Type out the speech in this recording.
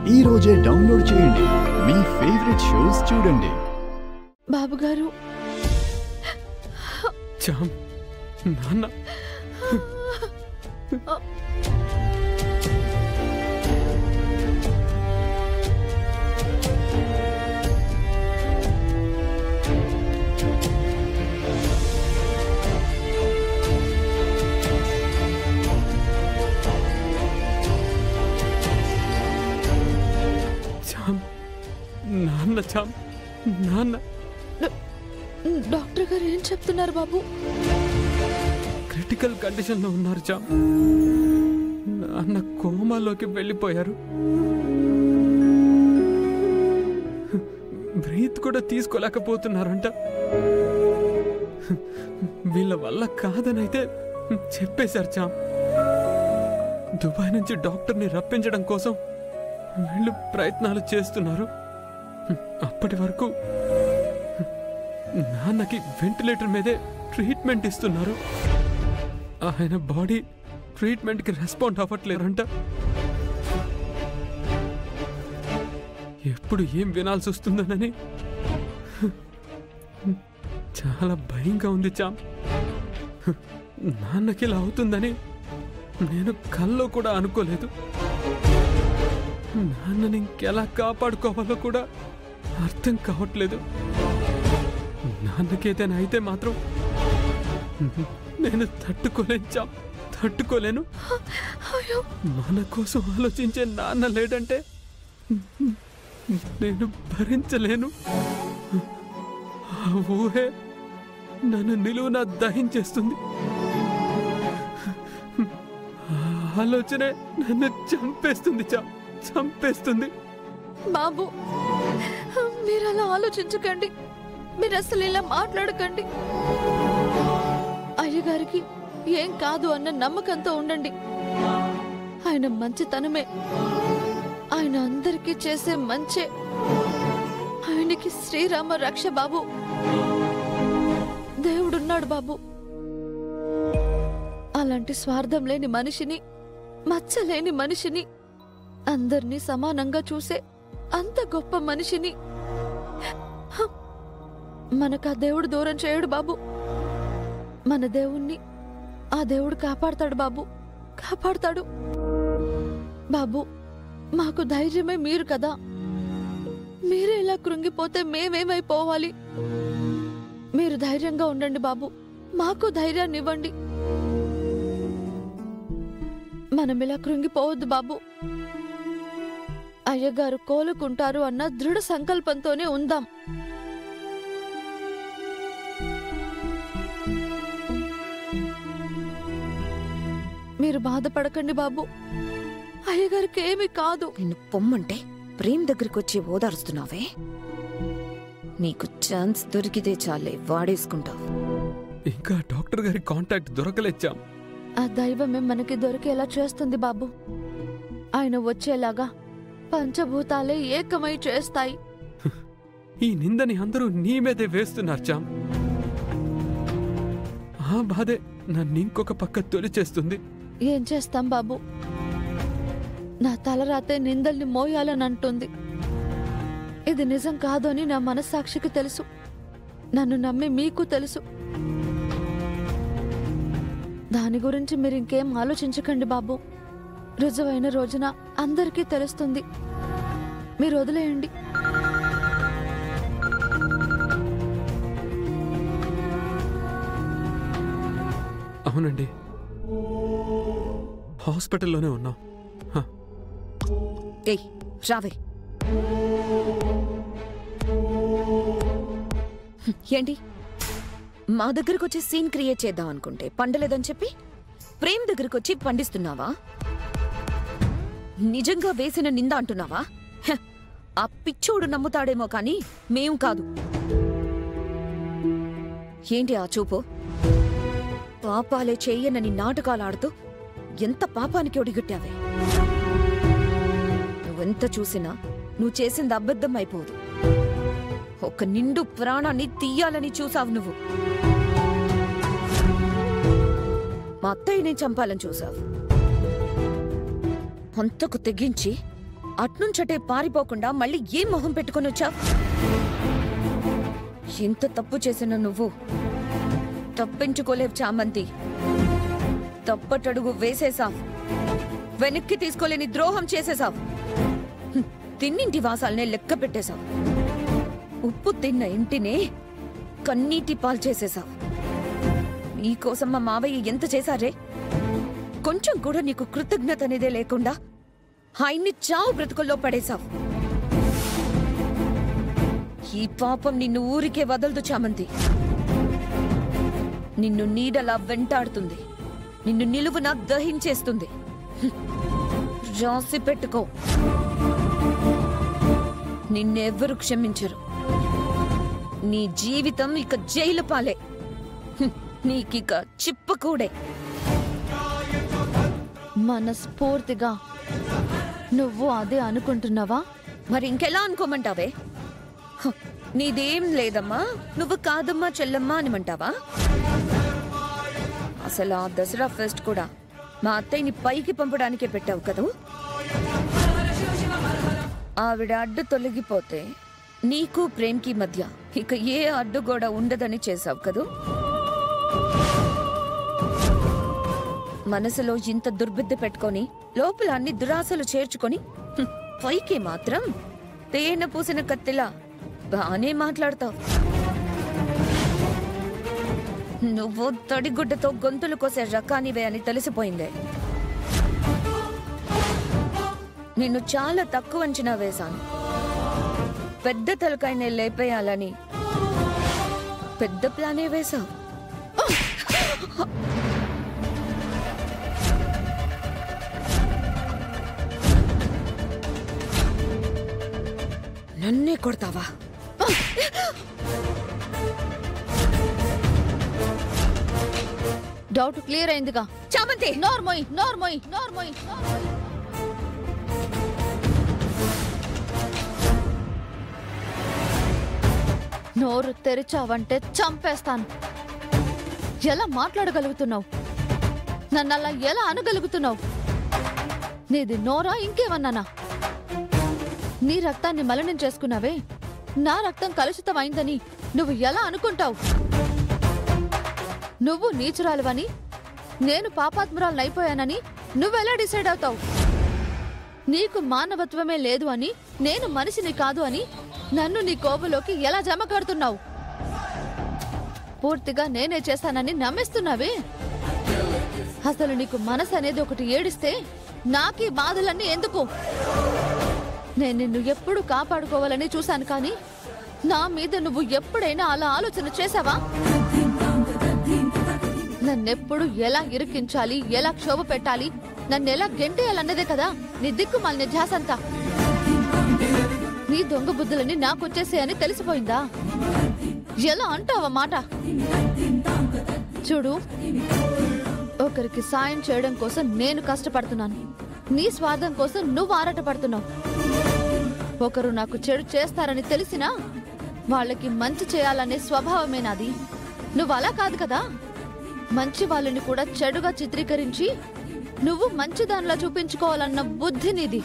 ఈ రోజే డౌన్లోడ్ చేయండి. మీ ఫేవరెట్ షోస్ చూడండి. బాబుగారు, చామ్, నాన్న నాన్న చామ్, నాన్న. డాక్టర్ గారు ఏం చెప్తున్నారు బాబు? క్రిటికల్ కండిషన్ లో ఉన్నారు చామ్. నాన్న కోమాలోకి వెళ్ళిపోయారు. బ్రీత్ కూడా తీసుకోలేకపోతున్నారంట. వీళ్ళ వల్ల కాదనైతే చెప్పేశారు చామ్. దుబాయ్ నుంచి డాక్టర్ని రప్పించడం కోసం వీళ్ళు ప్రయత్నాలు చేస్తున్నారు. అప్పటి వరకు నాన్నకి వెంటిలేటర్ మీదే ట్రీట్మెంట్ ఇస్తున్నారు. ఆయన బాడీ ట్రీట్మెంట్కి రెస్పాండ్ అవ్వట్లేదంట. ఎప్పుడు ఏం వినాల్సి వస్తుందోనని చాలా భయంగా ఉంది చామ్. నాన్నకి ఇలా అవుతుందని నేను కల్లో కూడా అనుకోలేదు. నాన్నని ఇంకెలా కాపాడుకోవాలో కూడా అర్థం కావట్లేదు. నాన్నకేదైనా అయితే మాత్రం నేను తట్టుకోలేను. మన కోసం ఆలోచించే నాన్న లేడంటే నేను భరించలేను. ఆ ఊహే నన్ను నిలువునా దహించేస్తుంది. ఆలోచనే నన్ను చంపేస్తుంది. బాబు, మీరు అలా ఆలోచించకండి. మీరు అసలు ఇలా మాట్లాడకండి. అయ్యగారికి ఏం కాదు అన్న నమ్మకంతో ఉండండి. ఆయన మంచితనమే, ఆయన అందరికీ చేసే మంచే ఆయనకి శ్రీరామ రక్ష బాబు. దేవుడున్నాడు బాబు. అలాంటి స్వార్థం లేని మనిషిని, మచ్చలేని మనిషిని, అందరినీ సమానంగా చూసే అంత గొప్ప మనిషిని మనకు ఆ దేవుడు దూరం చేయడు బాబు. మన దేవుణ్ణి ఆ దేవుడు కాపాడతాడు బాబు, కాపాడతాడు. బాబు, మాకు ధైర్యమే మీరు కదా. మీరే ఇలా కృంగిపోతే మేమేమైపోవాలి? మీరు ధైర్యంగా ఉండండి బాబు. మాకు ధైర్యాన్ని ఇవ్వండి. మనం ఇలా కృంగిపోవద్దు బాబు. అయ్యగారు కోలుకుంటారు అన్న దృఢ సంకల్పంతోనే ఉందాం. మీరు బాధపడకండి బాబు. అయ్యగారికి ఏమీ కాదు. నిన్ను పొమ్మంటే ప్రేమ్ దగ్గరికి వచ్చి ఓదారుస్తున్నావే. నీకు ఛాన్స్ దొరికితే చాలే వాడేసుకుంటావు. ఇంకా డాక్టర్ గారి కాంటాక్ట్ దొరకలేచ్చాం. ఆ దైవమే మనకి దొరికేలా చేస్తుంది బాబు. ఆయన వచ్చేలాగా పంచభూతాలే ఏకమై చేస్తాయి. ఈ నిందని అందరూ నీ మీదే వేస్తున్నారు చామ్. ఆ బాధే నన్ను ఇంకొక పక్క తొలిచేస్తుంది. ఏం చేస్తాం బాబు? నా తలరాతే నిందల్ని మోయాలని అంటుంది. ఇది నిజం కాదు అని నా మనస్సాక్షికి తెలుసు. నన్ను నమ్మి మీకు తెలుసు. దాని గురించి మీరు ఇంకేం ఆలోచించకండి బాబు. రుజువైన రోజున అందరికీ తెలుస్తుంది. మీరు వదిలేయండి. అవునండి, హాస్పిటల్లోనే ఉన్నాం. ఏయ్ రావే. ఏంటి మా దగ్గరకు వచ్చి సీన్ క్రియేట్ చేద్దాం అనుకుంటే పండలేదని చెప్పి ప్రేమ్ దగ్గరకు వచ్చి పండిస్తున్నావా? నిజంగా వేసిన నింద అంటున్నావా? ఆ పిచ్చోడు నమ్ముతాడేమో కానీ మేం కాదు. ఏంటి ఆ చూపు? పాపాలే చెయ్యనని నాటకాలాడుతూ ఎంత పాపానికి ఒడిగట్టావే. నువ్వెంత చూసినా నువ్వు చేసింది అబద్ధం అయిపోదు. ఒక నిండు ప్రాణాన్ని తీయాలని చూసావు నువ్వు. మా అత్తయ్యని చంపాలని చూసావు. అంతకు తెగించి అట్నుంచటే పారిపోకుండా మళ్ళీ ఏం మొహం పెట్టుకొని వచ్చావు? ఎంత తప్పు చేసిన నువ్వు తప్పించుకోలేవు చామంతి. తప్పటడుగు వేసేసావు, వెనక్కి తీసుకోలేని ద్రోహం చేసేసావు. తిన్నింటి వాసాలనే లెక్క పెట్టేశావు. ఉప్పు తిన్న ఇంటినే కన్నీటి పాలు చేసేశావు. నీకోసం మా మావయ్య ఎంత చేశారే? కొంచెం కూడా నీకు కృతజ్ఞత అనేదే లేకుండా ఆయన్ని చావు బ్రతుకుల్లో పడేశావు. ఈ పాపం నిన్ను ఊరికే వదలదు చామంతి. నిన్ను నీడలా వెంటాడుతుంది, నిన్ను నిలువున దహించేస్తుంది. రాసి పెట్టుకో, నిన్నెవ్వరు క్షమించరు. నీ జీవితం ఇక జైలు పాలే, నీకిక చిప్పకూడే. మనస్ఫూర్తిగా నువ్వు అదే అనుకుంటున్నావా? మరి ఇంకెలా అనుకోమంటావే? నీదేం లేదమ్మా, నువ్వు కాదమ్మా చెల్లమ్మా అనిమంటావా? అసలు ఆ దసరా ఫెస్ట్ కూడా మా అత్తయ్యని పైకి పంపడానికే పెట్టావు కదూ. ఆవిడ అడ్డు తొలగిపోతే నీకు ప్రేమ్కి మధ్య ఇక ఏ అడ్డు కూడా ఉండదని చేశావు కదూ. మనసులో ఇంత దుర్బుద్ధి పెట్టుకొని లోపల అన్ని దురాశలు చేర్చుకొని పైకి మాత్రం తేనె పూసిన కత్తిలా బానే మాట్లాడతావు. నువ్వు తడిగుడ్డతో గొంతులు కోసే రకానివే అని తెలిసిపోయిందే. నిన్ను చాలా తక్కువ అంచనా వేశాను. పెద్ద తలకాయనే లేపేయాలని పెద్ద ప్లానే వేశావు. నన్నే కొడతావా? డౌట్ క్లియర్ అయిందిగా చామంతి. నోర్మోయ్ నోర్మోయ్ నోర్మోయ్ నోర్మోయ్. నోరు తెరిచావంటే చంపేస్తాను. ఎలా మాట్లాడగలుగుతున్నావు? నన్ను అలా ఎలా అనగలుగుతున్నావు? నీది నోరా ఇంకేమన్నానా? నీ రక్తాన్ని మలినం చేసుకున్నావే, నా రక్తం కలుషితమైందని నువ్వు ఎలా అనుకుంటావు? నువ్వు నీచురాలువని, నేను పాపాత్మురాలనైపోయానని నువ్వెలా డిసైడ్ అవుతావు? నీకు మానవత్వమే లేదు అని, నేను మనిషిని కాదు అని నన్ను నీ కోవలోకి ఎలా జమ కడుతున్నావు? పూర్తిగా నేనే చేస్తానని నమ్మిస్తున్నావే. అసలు నీకు మనసు అనేది ఒకటి ఏడిస్తే నాకీ బాధలన్నీ ఎందుకు? నేను నిన్ను ఎప్పుడు కాపాడుకోవాలని చూశాను, కానీ నా మీద నువ్వు ఎప్పుడైనా అలా ఆలోచన చేశావా? నన్నెప్పుడు ఎలా ఇరికించాలి, ఎలా క్షోభ పెట్టాలి, నన్నెలా గెంటేయాలన్నదే కదా నీ దిక్కుమాలిన ధ్యాసంతా. నీ దొంగ బుద్ధులని నాకొచ్చేసాయని తెలిసిపోయిందా? ఎలా అంటావా మాట? చూడు, ఒకరికి సాయం చేయడం కోసం నేను కష్టపడుతున్నాను, నీ స్వార్థం కోసం నువ్వు ఆరాటపడుతున్నావు. ఒకరు నాకు చెడు చేస్తారని తెలిసినా వాళ్ళకి మంచి చేయాలనే స్వభావమే నాది. నువ్వు అలా కాదు కదా. మంచి వాళ్ళని కూడా చెడుగా చిత్రీకరించి నువ్వు మంచి దానిలా చూపించుకోవాలన్న బుద్ధి నీది.